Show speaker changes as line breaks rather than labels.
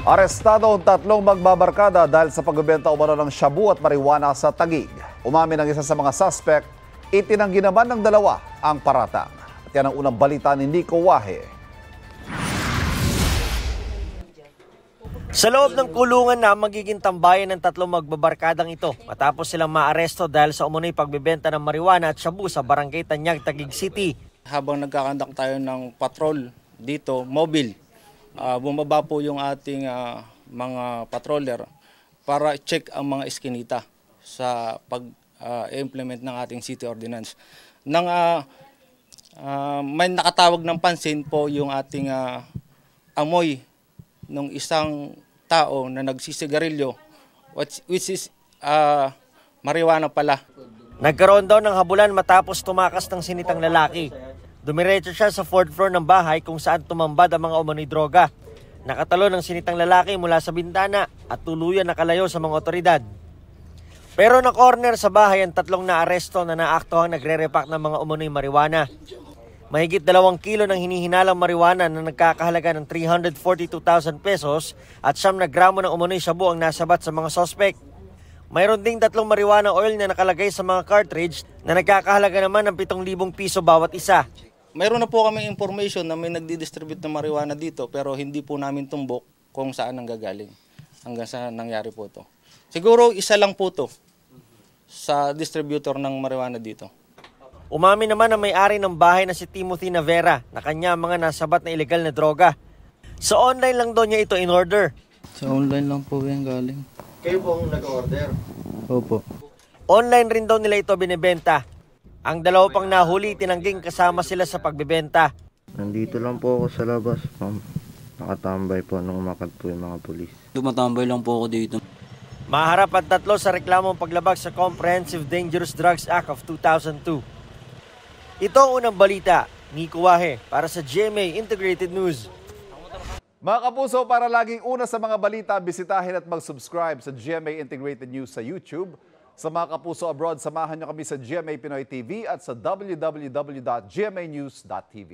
Arestado ang tatlong magbabarkada dahil sa pagbebenta umano ng shabu at marijuana sa Taguig. Umamin ang isa sa mga suspect, itinanggi naman ng dalawa ang paratang. At yan ang unang balita ni Nico Wahe.
Sa loob ng kulungan na magiging tambayan ng tatlong magbabarkadang ito matapos silang maaresto dahil sa umunoy pagbebenta ng marijuana at shabu sa Barangay Tanyag, Taguig City.
Habang nagkakandak tayo ng patrol dito, mobile, bumaba po yung ating mga patroller para check ang mga eskinita sa pag-implement ng ating city ordinance. May nakatawag ng pansin po yung ating amoy ng isang tao na nagsisigarilyo, which is marijuana pala.
Nagkaroon daw ng habulan matapos tumakas ng sinitang lalaki. Dumiretso siya sa 4th floor ng bahay kung saan tumambad ang mga umano'y droga. Nakatalo ng sinitang lalaki mula sa bintana at tuluyan nakalayo sa mga otoridad. Pero na-corner sa bahay ang tatlong naaresto na naaktuhang nagre-repack ng mga umano'y marijuana. Mahigit 2 kilo ng hinihinalang marijuana na nagkakahalaga ng 342,000 pesos at 9 na gramo ng umano'y shabu ang nasabat sa mga sospek. Mayroon ding 3 marijuana oil na nakalagay sa mga cartridge na nagkakahalaga naman ng 7,000 piso bawat isa.
Mayroon na po kami information na may nagdi-distribute ng marijuana dito pero hindi po namin tumbok kung saan nanggagaling hanggang sa nangyari po ito. Siguro isa lang po ito sa distributor ng marijuana dito.
Umamin naman ang may-ari ng bahay na si Timothy Navera na kanya mga nasabat na ilegal na droga. Sa online lang daw niya ito in order.
Sa online lang po yan galing.
Kayo po ang nag-order?
Opo.
Online rin daw nila ito binibenta. Ang dalawa pang nahuli, tinangging kasama sila sa pagbebenta.
Nandito lang po ako sa labas, ma'am. Nakatambay po nung umakyat po yung mga pulis.
Tumatambay lang po ako dito.
Maharap ang tatlo sa reklamong paglabag sa Comprehensive Dangerous Drugs Act of 2002. Ito ang unang balita. Nico Wahe para sa GMA Integrated News.
Mga kapuso, para laging una sa mga balita, bisitahin at mag-subscribe sa GMA Integrated News sa YouTube. Sa mga kapuso abroad, samahan niyo kami sa GMA Pinoy TV at sa www.gmanews.tv.